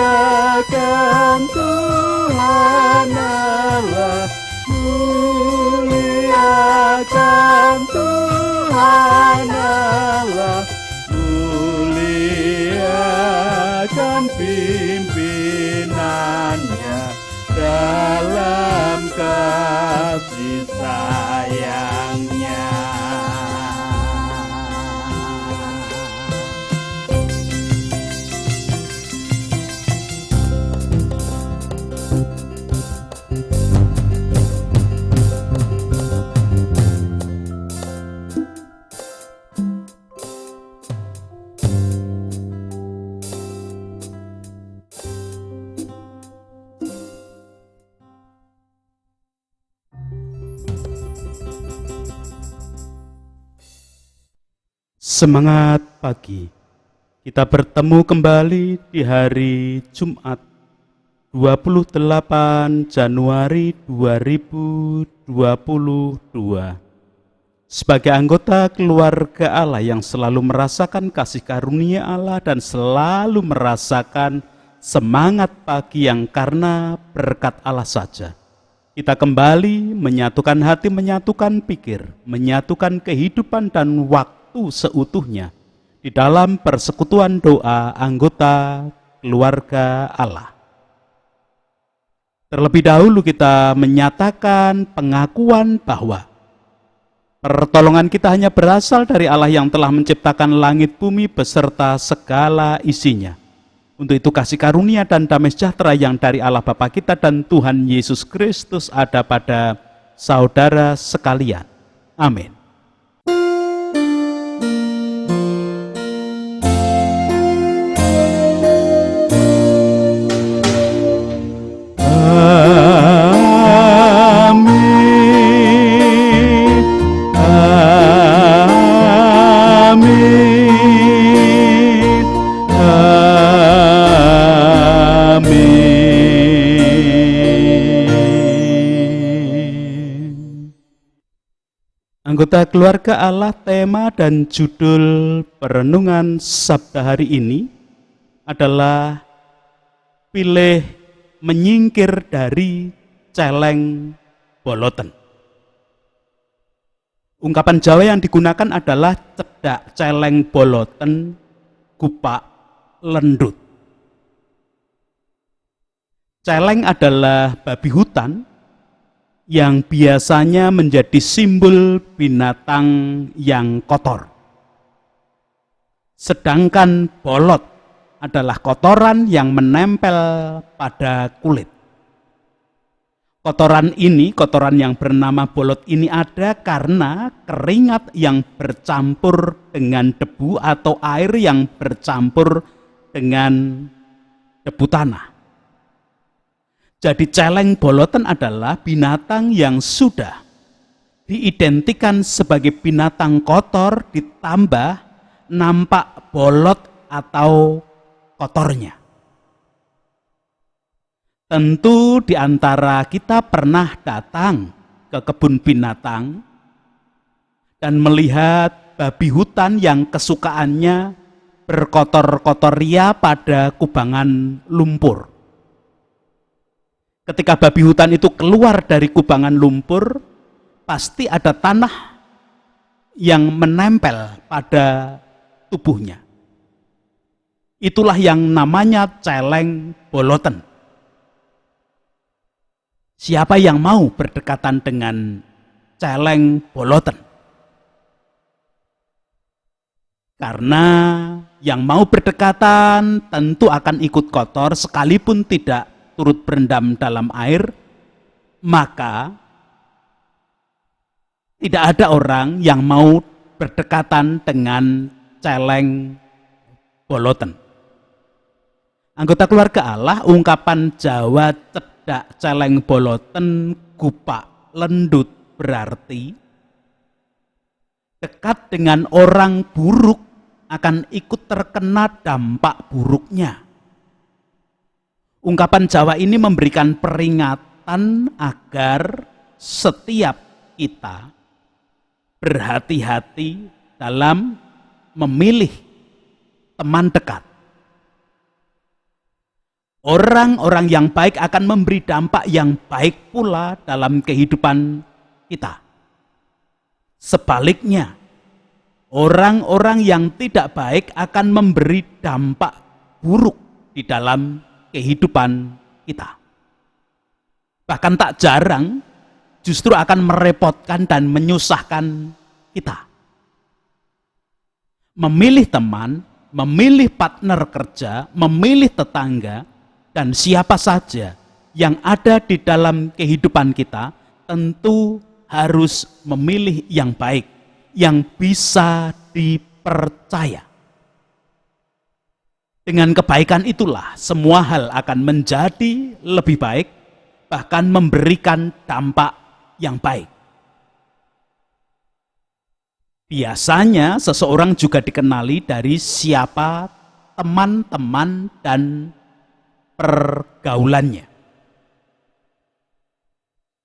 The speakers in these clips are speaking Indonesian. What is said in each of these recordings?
Muliakan Tuhan Allah, muliakan Tuhan Allah, muliakan pimpinannya dalam kasih sayangnya. Semangat pagi. Kita bertemu kembali di hari Jumat 28 Januari 2022. Sebagai anggota keluarga Allah yang selalu merasakan kasih karunia Allah dan selalu merasakan semangat pagi yang karena berkat Allah saja. Kita kembali menyatukan hati, menyatukan pikir, menyatukan kehidupan dan waktu seutuhnya di dalam persekutuan doa anggota keluarga Allah. Terlebih dahulu kita menyatakan pengakuan bahwa pertolongan kita hanya berasal dari Allah yang telah menciptakan langit bumi beserta segala isinya. Untuk itu kasih karunia dan damai sejahtera yang dari Allah Bapa kita dan Tuhan Yesus Kristus ada pada saudara sekalian. Amin. Anggota keluarga Allah, tema dan judul perenungan Sabda hari ini adalah pilih menyingkir dari celeng boloten. Ungkapan Jawa yang digunakan adalah cedak celeng boloten gupak lendut. Celeng adalah babi hutan yang biasanya menjadi simbol binatang yang kotor. Sedangkan bolot adalah kotoran yang menempel pada kulit. Kotoran yang bernama bolot ini ada karena keringat yang bercampur dengan debu atau air yang bercampur dengan debu tanah. Jadi celeng boloten adalah binatang yang sudah diidentikan sebagai binatang kotor ditambah nampak bolot atau kotornya. Tentu di antara kita pernah datang ke kebun binatang dan melihat babi hutan yang kesukaannya berkotor-kotor ria pada kubangan lumpur. Ketika babi hutan itu keluar dari kubangan lumpur, pasti ada tanah yang menempel pada tubuhnya. Itulah yang namanya celeng boloten. Siapa yang mau berdekatan dengan celeng boloten? Karena yang mau berdekatan tentu akan ikut kotor sekalipun tidak turut berendam dalam air, maka tidak ada orang yang mau berdekatan dengan celeng boloten. Anggota keluarga Allah, ungkapan Jawa cedak celeng boloten gupak lendut berarti dekat dengan orang buruk akan ikut terkena dampak buruknya. Ungkapan Jawa ini memberikan peringatan agar setiap kita berhati-hati dalam memilih teman dekat. Orang-orang yang baik akan memberi dampak yang baik pula dalam kehidupan kita. Sebaliknya, orang-orang yang tidak baik akan memberi dampak buruk di dalam kehidupan kita. Bahkan tak jarang justru akan merepotkan dan menyusahkan kita. Memilih teman, memilih partner kerja, memilih tetangga, dan siapa saja yang ada di dalam kehidupan kita tentu harus memilih yang baik, yang bisa dipercaya. Dengan kebaikan itulah semua hal akan menjadi lebih baik, bahkan memberikan dampak yang baik. Biasanya seseorang juga dikenali dari siapa teman-teman dan pergaulannya.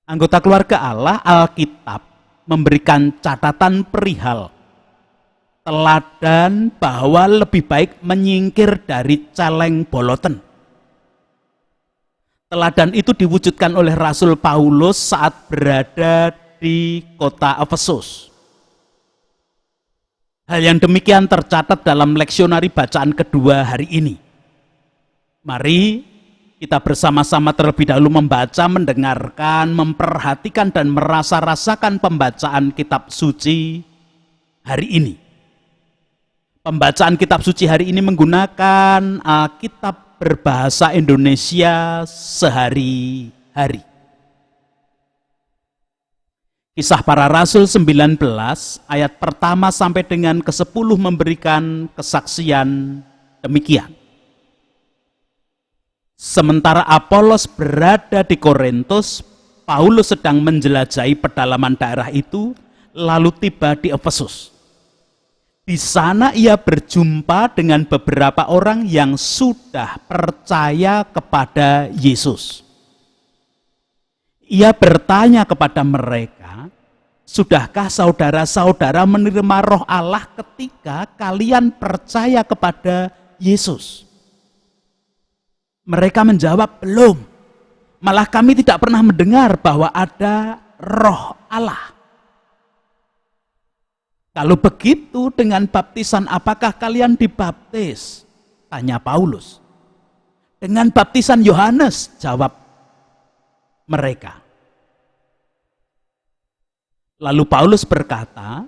Anggota keluarga Allah, Alkitab memberikan catatan perihal teladan bahwa lebih baik menyingkir dari celeng boloten. Teladan itu diwujudkan oleh Rasul Paulus saat berada di kota Efesus. Hal yang demikian tercatat dalam leksionari bacaan kedua hari ini. Mari kita bersama-sama terlebih dahulu membaca, mendengarkan, memperhatikan, dan merasa-rasakan pembacaan kitab suci hari ini. Pembacaan kitab suci hari ini menggunakan Alkitab berbahasa Indonesia sehari-hari. Kisah Para Rasul 19 ayat pertama sampai dengan ke-10 memberikan kesaksian demikian. Sementara Apolos berada di Korintus, Paulus sedang menjelajahi pedalaman daerah itu, lalu tiba di Efesus. Di sana ia berjumpa dengan beberapa orang yang sudah percaya kepada Yesus. Ia bertanya kepada mereka, "Sudahkah saudara-saudara menerima Roh Allah ketika kalian percaya kepada Yesus?" Mereka menjawab, "Belum. Malah kami tidak pernah mendengar bahwa ada Roh Allah." "Kalau begitu, dengan baptisan apakah kalian dibaptis?" tanya Paulus. "Dengan baptisan Yohanes," jawab mereka. Lalu Paulus berkata,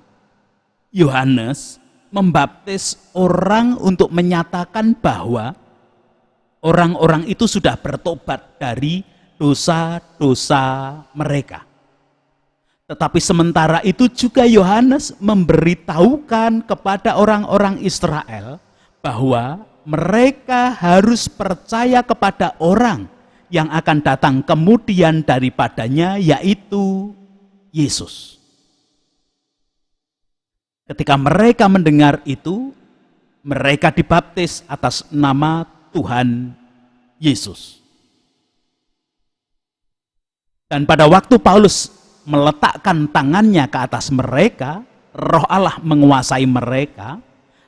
"Yohanes membaptis orang untuk menyatakan bahwa orang-orang itu sudah bertobat dari dosa-dosa mereka. Tetapi sementara itu juga Yohanes memberitahukan kepada orang-orang Israel bahwa mereka harus percaya kepada orang yang akan datang kemudian daripadanya, yaitu Yesus." Ketika mereka mendengar itu, mereka dibaptis atas nama Tuhan Yesus. Dan pada waktu Paulus meletakkan tangannya ke atas mereka, Roh Allah menguasai mereka,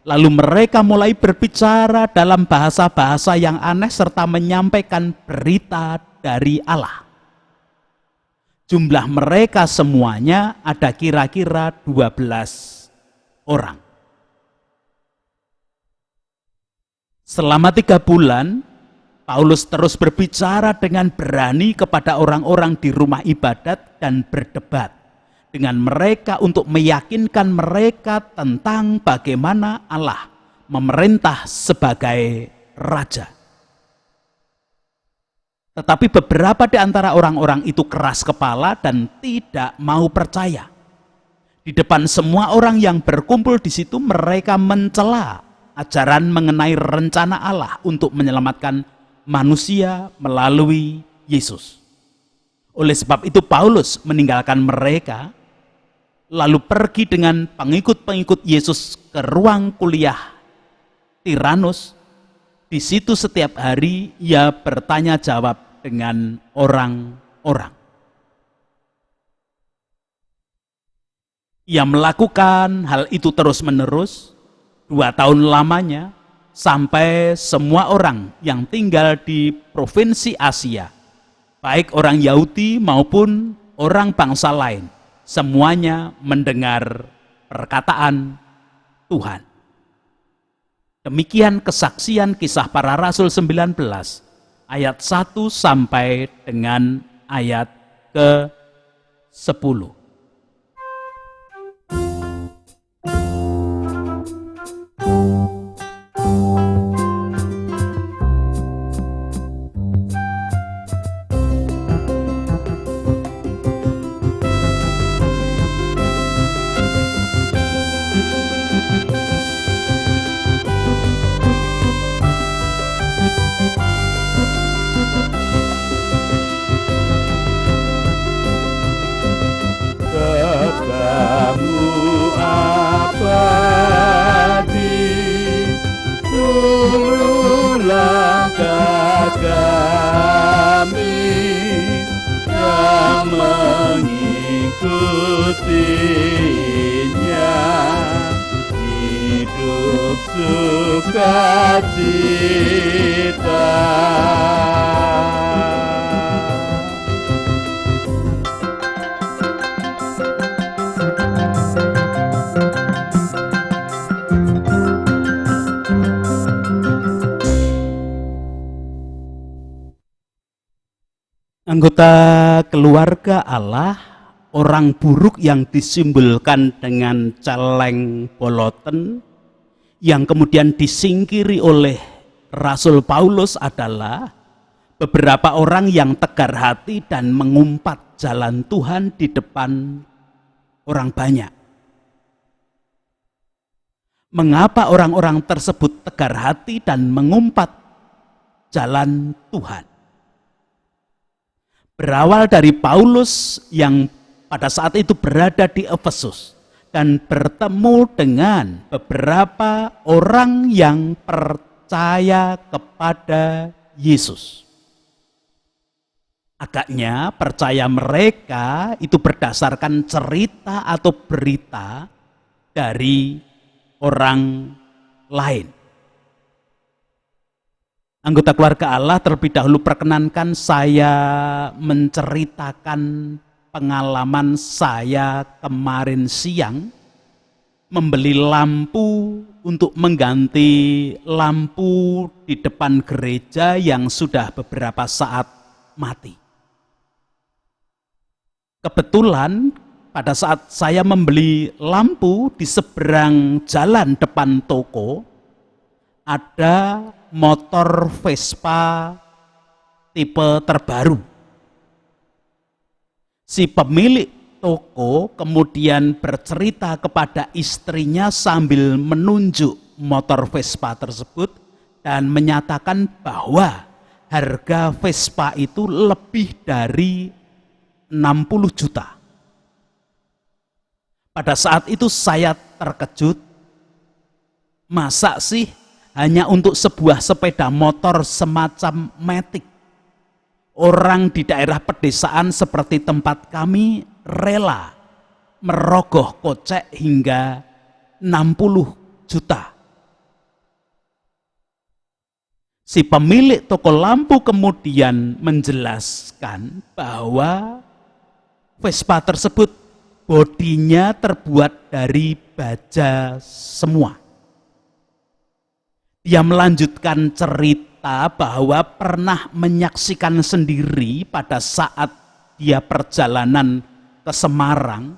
lalu mereka mulai berbicara dalam bahasa-bahasa yang aneh serta menyampaikan berita dari Allah. Jumlah mereka semuanya ada kira-kira 12 orang. Selama 3 bulan, Paulus terus berbicara dengan berani kepada orang-orang di rumah ibadat dan berdebat dengan mereka untuk meyakinkan mereka tentang bagaimana Allah memerintah sebagai Raja. Tetapi beberapa di antara orang-orang itu keras kepala dan tidak mau percaya. Di depan semua orang yang berkumpul di situ, mereka mencela ajaran mengenai rencana Allah untuk menyelamatkan manusia melalui Yesus. Oleh sebab itu Paulus meninggalkan mereka, lalu pergi dengan pengikut-pengikut Yesus ke ruang kuliah Tiranus. Di situ setiap hari ia bertanya jawab dengan orang-orang. Ia melakukan hal itu terus-menerus 2 tahun lamanya, sampai semua orang yang tinggal di provinsi Asia, baik orang Yahudi maupun orang bangsa lain, semuanya mendengar perkataan Tuhan. Demikian kesaksian Kisah Para Rasul 19 ayat 1 sampai dengan ayat ke-10. Katamu abadi, seluruh langkah kami yang mengikutinya, hidup sukacita. Anggota keluarga Allah, orang buruk yang disimbolkan dengan celeng boloten, yang kemudian disingkiri oleh Rasul Paulus adalah beberapa orang yang tegar hati dan mengumpat jalan Tuhan di depan orang banyak. Mengapa orang-orang tersebut tegar hati dan mengumpat jalan Tuhan? Berawal dari Paulus yang pada saat itu berada di Efesus dan bertemu dengan beberapa orang yang percaya kepada Yesus. Agaknya percaya mereka itu berdasarkan cerita atau berita dari orang lain. Anggota keluarga Allah, terlebih dahulu perkenankan saya menceritakan pengalaman saya kemarin siang membeli lampu untuk mengganti lampu di depan gereja yang sudah beberapa saat mati. Kebetulan pada saat saya membeli lampu di seberang jalan depan toko ada motor Vespa tipe terbaru. Si pemilik toko kemudian bercerita kepada istrinya sambil menunjuk motor Vespa tersebut dan menyatakan bahwa harga Vespa itu lebih dari 60 juta. Pada saat itu saya terkejut, masa sih hanya untuk sebuah sepeda motor semacam Matic, orang di daerah pedesaan seperti tempat kami rela merogoh kocek hingga 60 juta. Si pemilik toko lampu kemudian menjelaskan bahwa Vespa tersebut bodinya terbuat dari baja semua. Dia melanjutkan cerita bahwa pernah menyaksikan sendiri pada saat dia perjalanan ke Semarang,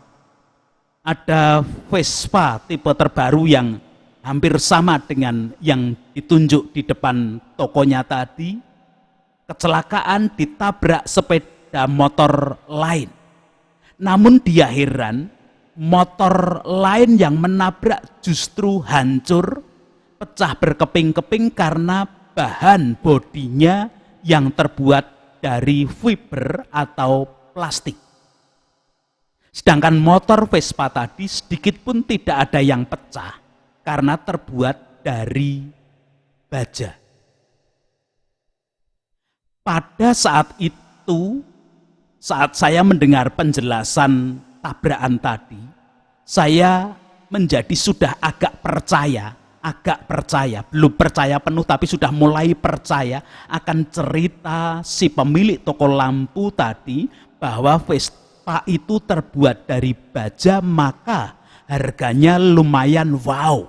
ada Vespa tipe terbaru yang hampir sama dengan yang ditunjuk di depan tokonya tadi, kecelakaan ditabrak sepeda motor lain. Namun dia heran, motor lain yang menabrak justru hancur, pecah berkeping-keping karena bahan bodinya yang terbuat dari fiber atau plastik. Sedangkan motor Vespa tadi sedikit pun tidak ada yang pecah karena terbuat dari baja. Pada saat itu, saat saya mendengar penjelasan tabrakan tadi, saya menjadi sudah agak percaya agak percaya, belum percaya penuh tapi sudah mulai percaya akan cerita si pemilik toko lampu tadi bahwa Vespa itu terbuat dari baja, maka harganya lumayan wow.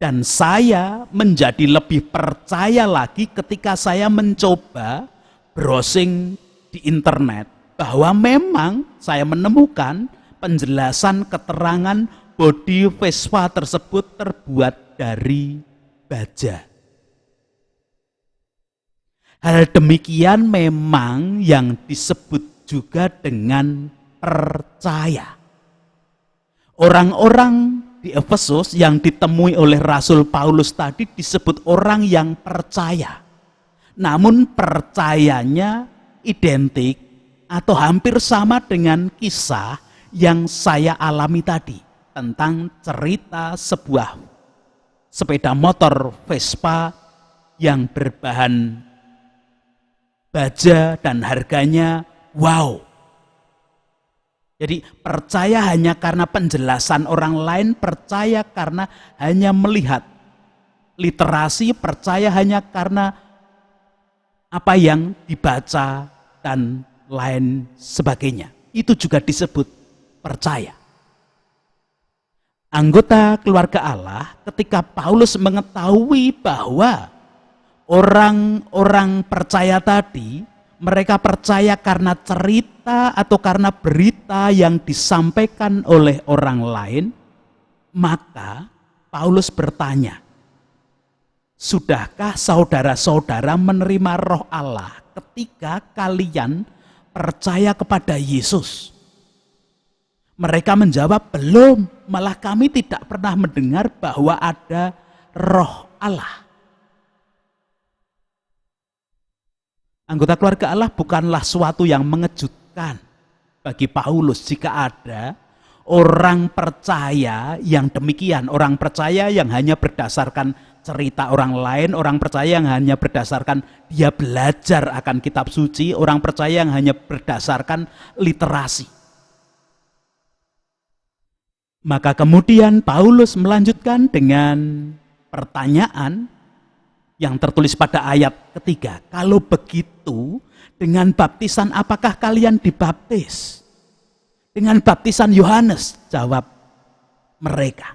Dan saya menjadi lebih percaya lagi ketika saya mencoba browsing di internet bahwa memang saya menemukan penjelasan keterangan bodi Vespa tersebut terbuat dari baja. Hal demikian memang yang disebut juga dengan percaya. Orang-orang di Efesus yang ditemui oleh Rasul Paulus tadi disebut orang yang percaya. Namun percayanya identik atau hampir sama dengan kisah yang saya alami tadi tentang cerita sebuah sepeda motor Vespa yang berbahan baja dan harganya wow. Jadi percaya hanya karena penjelasan orang lain, percaya karena hanya melihat literasi, percaya hanya karena apa yang dibaca dan lain sebagainya. Itu juga disebut percaya. Anggota keluarga Allah ketika Paulus mengetahui bahwa orang-orang percaya tadi, mereka percaya karena cerita atau karena berita yang disampaikan oleh orang lain, maka Paulus bertanya, sudahkah saudara-saudara menerima roh Allah ketika kalian percaya kepada Yesus? Mereka menjawab, belum, malah kami tidak pernah mendengar bahwa ada roh Allah. Anggota keluarga Allah bukanlah suatu yang mengejutkan bagi Paulus jika ada orang percaya yang demikian, orang percaya yang hanya berdasarkan cerita orang lain, orang percaya yang hanya berdasarkan dia belajar akan kitab suci, orang percaya yang hanya berdasarkan literasi. Maka kemudian Paulus melanjutkan dengan pertanyaan yang tertulis pada ayat ketiga. Kalau begitu, dengan baptisan apakah kalian dibaptis? Dengan baptisan Yohanes, jawab mereka.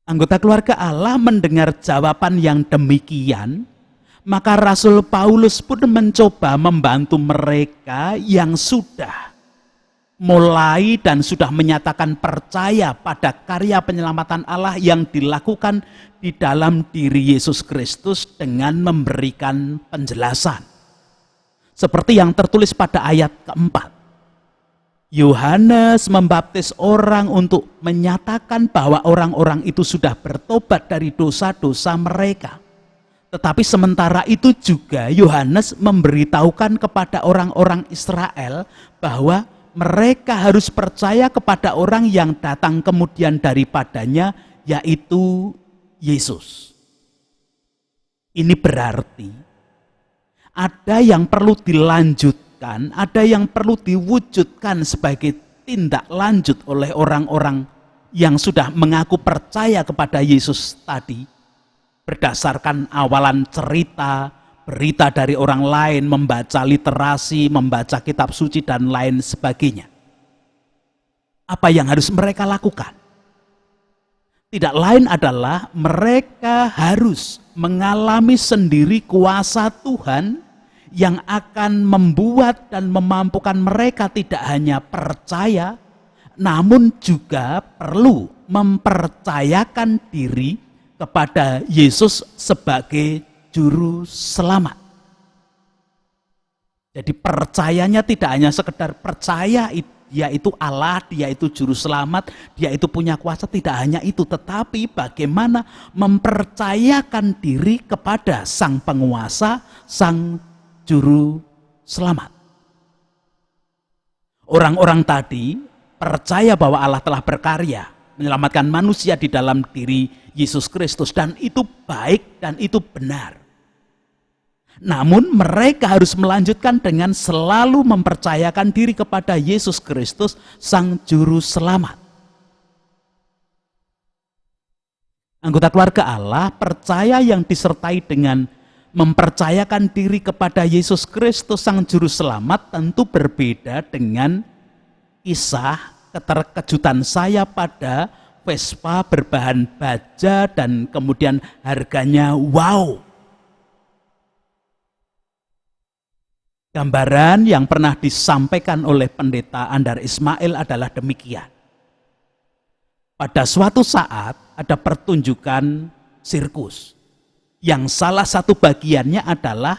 Anggota keluarga Allah mendengar jawaban yang demikian, maka Rasul Paulus pun mencoba membantu mereka yang sudah mulai dan sudah menyatakan percaya pada karya penyelamatan Allah yang dilakukan di dalam diri Yesus Kristus dengan memberikan penjelasan. Seperti yang tertulis pada ayat keempat. Yohanes membaptis orang untuk menyatakan bahwa orang-orang itu sudah bertobat dari dosa-dosa mereka. Tetapi sementara itu juga Yohanes memberitahukan kepada orang-orang Israel bahwa mereka harus percaya kepada orang yang datang kemudian daripadanya, yaitu Yesus. Ini berarti ada yang perlu dilanjutkan, ada yang perlu diwujudkan sebagai tindak lanjut oleh orang-orang yang sudah mengaku percaya kepada Yesus tadi, berdasarkan awalan cerita, berita dari orang lain, membaca literasi, membaca kitab suci, dan lain sebagainya. Apa yang harus mereka lakukan? Tidak lain adalah mereka harus mengalami sendiri kuasa Tuhan yang akan membuat dan memampukan mereka tidak hanya percaya, namun juga perlu mempercayakan diri kepada Yesus sebagai Juru Selamat. Jadi percayanya tidak hanya sekedar percaya dia itu Allah, dia itu Juru Selamat, dia itu punya kuasa, tidak hanya itu, tetapi bagaimana mempercayakan diri kepada Sang Penguasa, Sang Juru Selamat. Orang-orang tadi percaya bahwa Allah telah berkarya menyelamatkan manusia di dalam diri Yesus Kristus, dan itu baik dan itu benar. Namun mereka harus melanjutkan dengan selalu mempercayakan diri kepada Yesus Kristus, Sang Juru Selamat. Anggota keluarga Allah percaya yang disertai dengan mempercayakan diri kepada Yesus Kristus Sang Juru Selamat tentu berbeda dengan kisah keterkejutan saya pada Vespa berbahan baja dan kemudian harganya wow. Gambaran yang pernah disampaikan oleh pendeta Andar Ismail adalah demikian. Pada suatu saat ada pertunjukan sirkus yang salah satu bagiannya adalah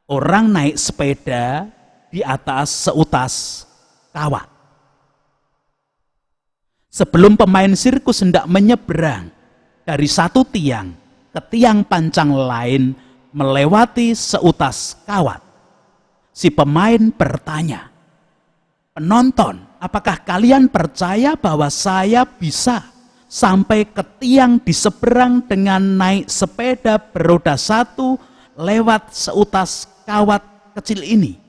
orang naik sepeda di atas seutas kawat. Sebelum pemain sirkus hendak menyeberang dari satu tiang ke tiang pancang lain melewati seutas kawat, si pemain bertanya, "Penonton, apakah kalian percaya bahwa saya bisa sampai ke tiang di seberang dengan naik sepeda beroda satu lewat seutas kawat kecil ini?"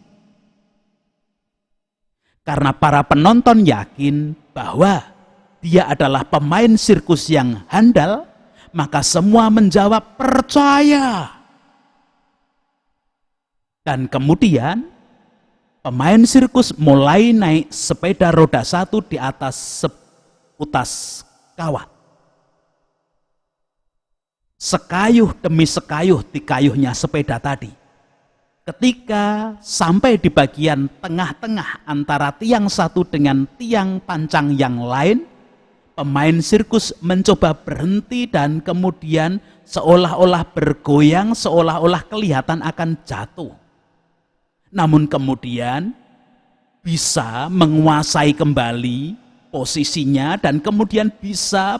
Karena para penonton yakin bahwa dia adalah pemain sirkus yang handal, maka semua menjawab percaya. Dan kemudian pemain sirkus mulai naik sepeda roda satu di atas seutas kawat. Sekayuh demi sekayuh dikayuhnya sepeda tadi. Ketika sampai di bagian tengah-tengah antara tiang satu dengan tiang pancang yang lain, pemain sirkus mencoba berhenti dan kemudian seolah-olah bergoyang, seolah-olah kelihatan akan jatuh. Namun kemudian bisa menguasai kembali posisinya dan kemudian bisa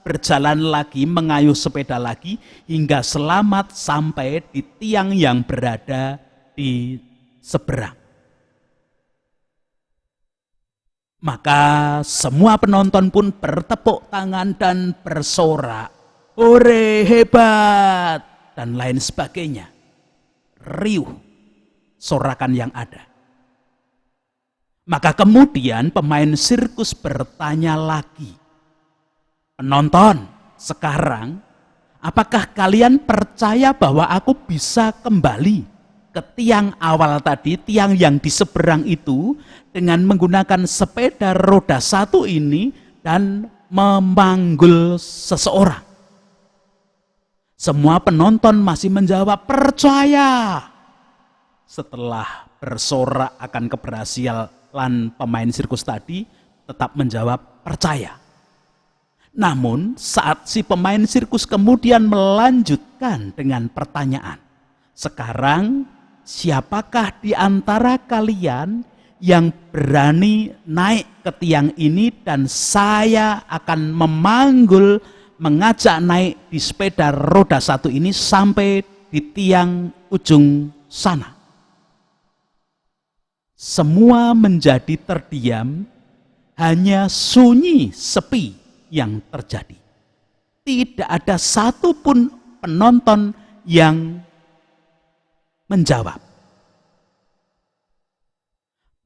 berjalan lagi, mengayuh sepeda lagi hingga selamat sampai di tiang yang berada di seberang. Maka semua penonton pun bertepuk tangan dan bersorak, "Hore, hebat!" dan lain sebagainya. Riuh sorakan yang ada. Maka kemudian pemain sirkus bertanya lagi, "Penonton, sekarang apakah kalian percaya bahwa aku bisa kembali ke tiang awal tadi, tiang yang di seberang itu, dengan menggunakan sepeda roda satu ini dan memanggul seseorang?" Semua penonton masih menjawab percaya. Setelah bersorak akan keberhasilan pemain sirkus tadi, tetap menjawab percaya. Namun saat si pemain sirkus kemudian melanjutkan dengan pertanyaan, "Sekarang siapakah di antara kalian yang berani naik ke tiang ini dan saya akan memanggul, mengajak naik di sepeda roda satu ini sampai di tiang ujung sana?" Semua menjadi terdiam, hanya sunyi sepi yang terjadi. Tidak ada satupun penonton yang menjawab.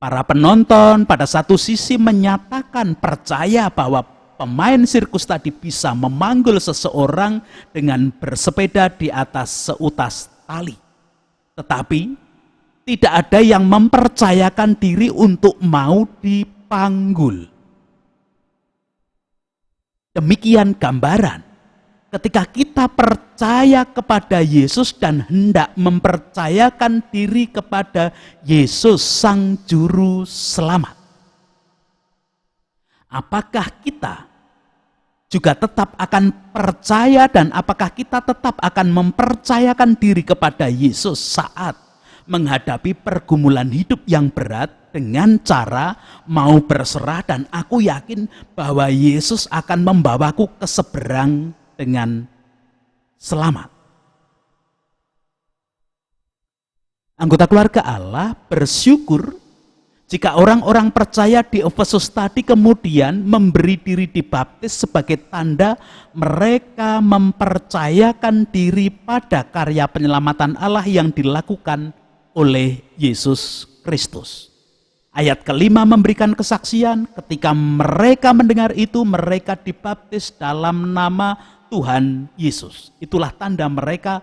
Para penonton pada satu sisi menyatakan percaya bahwa pemain sirkus tadi bisa memanggul seseorang dengan bersepeda di atas seutas tali. Tetapi tidak ada yang mempercayakan diri untuk mau dipanggul. Demikian gambaran ketika kita percaya kepada Yesus dan hendak mempercayakan diri kepada Yesus Sang Juru Selamat. Apakah kita juga tetap akan percaya dan apakah kita tetap akan mempercayakan diri kepada Yesus saat menghadapi pergumulan hidup yang berat dengan cara mau berserah dan aku yakin bahwa Yesus akan membawaku ke seberang dengan selamat. Anggota keluarga Allah bersyukur jika orang-orang percaya di Efesus tadi kemudian memberi diri dibaptis sebagai tanda mereka mempercayakan diri pada karya penyelamatan Allah yang dilakukan oleh Yesus Kristus. Ayat kelima memberikan kesaksian, ketika mereka mendengar itu, mereka dibaptis dalam nama Tuhan Yesus. Itulah tanda mereka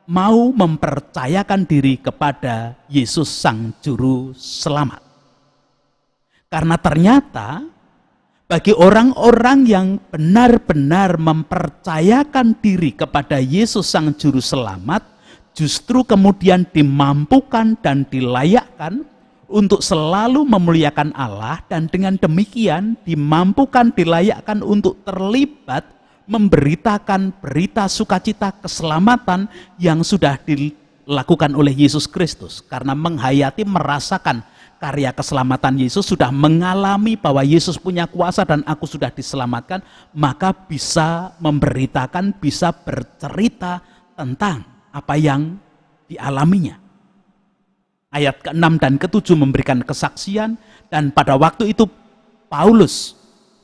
mau mempercayakan diri kepada Yesus Sang Juru Selamat. Karena ternyata bagi orang-orang yang benar-benar mempercayakan diri kepada Yesus Sang Juru Selamat, justru kemudian dimampukan dan dilayakkan untuk selalu memuliakan Allah, dan dengan demikian dimampukan, dilayakkan untuk terlibat memberitakan berita sukacita keselamatan yang sudah dilakukan oleh Yesus Kristus. Karena menghayati, merasakan karya keselamatan Yesus, sudah mengalami bahwa Yesus punya kuasa dan aku sudah diselamatkan, maka bisa memberitakan, bisa bercerita tentang apa yang dialaminya. Ayat ke-6 dan ke-7 memberikan kesaksian, dan pada waktu itu Paulus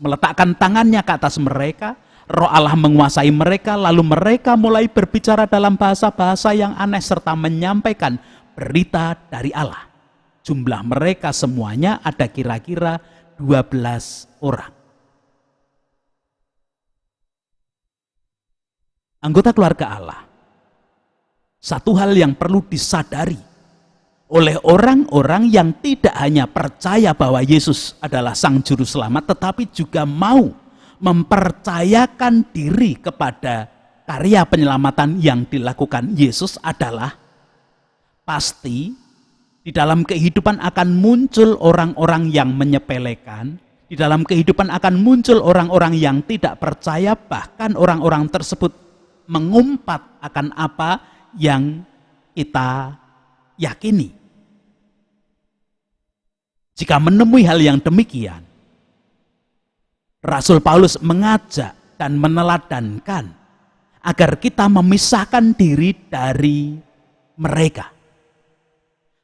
meletakkan tangannya ke atas mereka, Roh Allah menguasai mereka, lalu mereka mulai berbicara dalam bahasa-bahasa yang aneh serta menyampaikan berita dari Allah. Jumlah mereka semuanya ada kira-kira 12 orang. Anggota keluarga Allah, satu hal yang perlu disadari oleh orang-orang yang tidak hanya percaya bahwa Yesus adalah Sang Juru Selamat, tetapi juga mau mempercayakan diri kepada karya penyelamatan yang dilakukan Yesus adalah pasti di dalam kehidupan akan muncul orang-orang yang menyepelekan, di dalam kehidupan akan muncul orang-orang yang tidak percaya, bahkan orang-orang tersebut mengumpat akan apa yang kita yakini. Jika menemui hal yang demikian, Rasul Paulus mengajak dan meneladankan agar kita memisahkan diri dari mereka.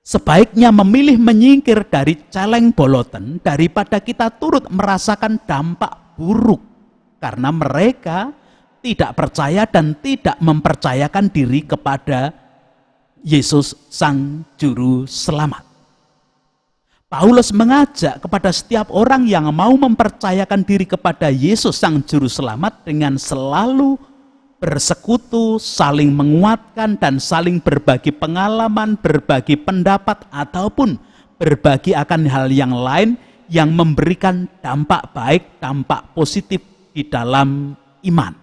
Sebaiknya memilih menyingkir dari celeng boloten daripada kita turut merasakan dampak buruk karena mereka tidak percaya dan tidak mempercayakan diri kepada Yesus Sang Juru Selamat. Paulus mengajak kepada setiap orang yang mau mempercayakan diri kepada Yesus Sang Juru Selamat dengan selalu bersekutu, saling menguatkan, dan saling berbagi pengalaman, berbagi pendapat, ataupun berbagi akan hal yang lain yang memberikan dampak baik, dampak positif di dalam iman.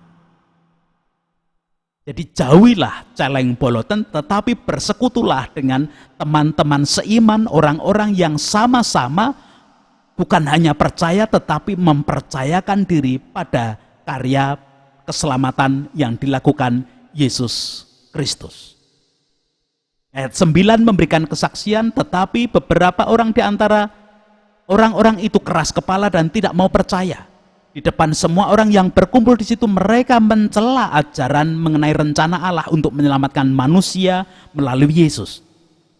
Jadi jauhilah celeng boloten, tetapi bersekutulah dengan teman-teman seiman, orang-orang yang sama-sama bukan hanya percaya tetapi mempercayakan diri pada karya keselamatan yang dilakukan Yesus Kristus. Ayat 9 memberikan kesaksian, tetapi beberapa orang di antara orang-orang itu keras kepala dan tidak mau percaya. Di depan semua orang yang berkumpul di situ, mereka mencela ajaran mengenai rencana Allah untuk menyelamatkan manusia melalui Yesus.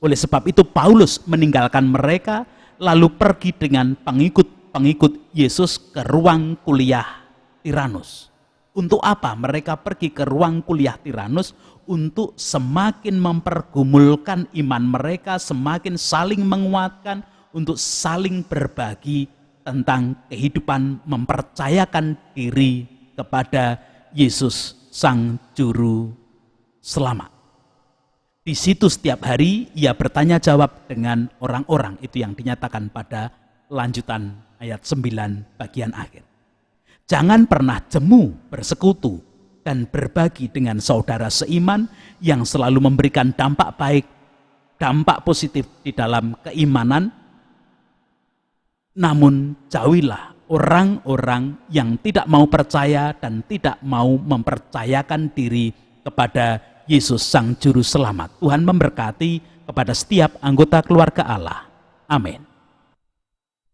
Oleh sebab itu Paulus meninggalkan mereka lalu pergi dengan pengikut-pengikut Yesus ke ruang kuliah Tiranus. Untuk apa mereka pergi ke ruang kuliah Tiranus? Untuk semakin mempergumulkan iman mereka, semakin saling menguatkan, untuk saling berbagi tentang kehidupan mempercayakan diri kepada Yesus Sang Juru Selamat. Di situ setiap hari ia bertanya jawab dengan orang-orang, itu yang dinyatakan pada lanjutan ayat 9 bagian akhir. Jangan pernah jemu bersekutu dan berbagi dengan saudara seiman yang selalu memberikan dampak baik, dampak positif di dalam keimanan. Namun jauhilah orang-orang yang tidak mau percaya dan tidak mau mempercayakan diri kepada Yesus Sang Juru Selamat. Tuhan memberkati kepada setiap anggota keluarga Allah. Amin.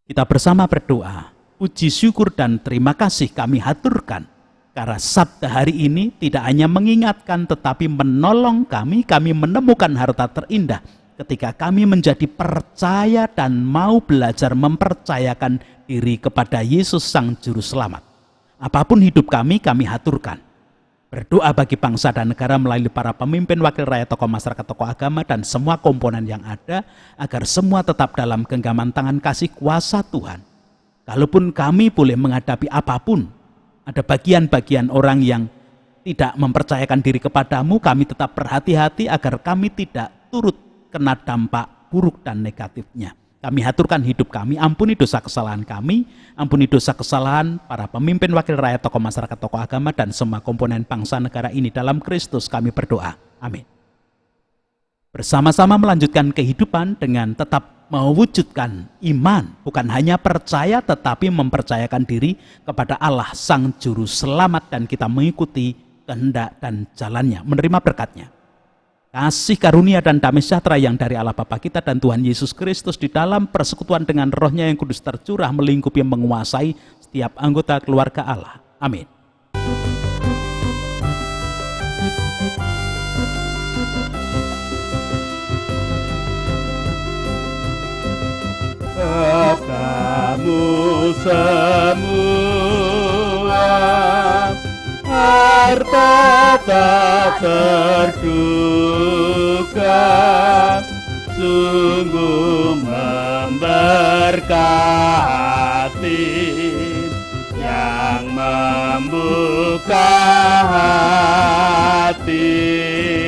Kita bersama berdoa. Puji syukur dan terima kasih kami haturkan karena sabda hari ini tidak hanya mengingatkan tetapi menolong kami menemukan harta terindah ketika kami menjadi percaya dan mau belajar mempercayakan diri kepada Yesus Sang Juru Selamat. Apapun hidup kami haturkan. Berdoa bagi bangsa dan negara melalui para pemimpin, wakil rakyat, tokoh masyarakat, tokoh agama, dan semua komponen yang ada, agar semua tetap dalam genggaman tangan kasih kuasa Tuhan. Kalaupun kami boleh menghadapi apapun, ada bagian-bagian orang yang tidak mempercayakan diri kepadamu, kami tetap berhati-hati agar kami tidak turut kena dampak buruk dan negatifnya. Kami haturkan hidup kami, ampuni dosa kesalahan kami, ampuni dosa kesalahan para pemimpin, wakil rakyat, tokoh masyarakat, tokoh agama, dan semua komponen bangsa negara ini. Dalam Kristus kami berdoa. Amin. Bersama-sama melanjutkan kehidupan dengan tetap mewujudkan iman, bukan hanya percaya tetapi mempercayakan diri kepada Allah Sang Juru Selamat, dan kita mengikuti kehendak dan jalannya, menerima berkatnya. Kasih karunia dan damai sejahtera yang dari Allah Bapa kita dan Tuhan Yesus Kristus di dalam persekutuan dengan Roh-Nya yang kudus tercurah melingkupi menguasai setiap anggota keluarga Allah. Amin. Katamu semua harta tak terduga, sungguh memberkati yang membuka hati.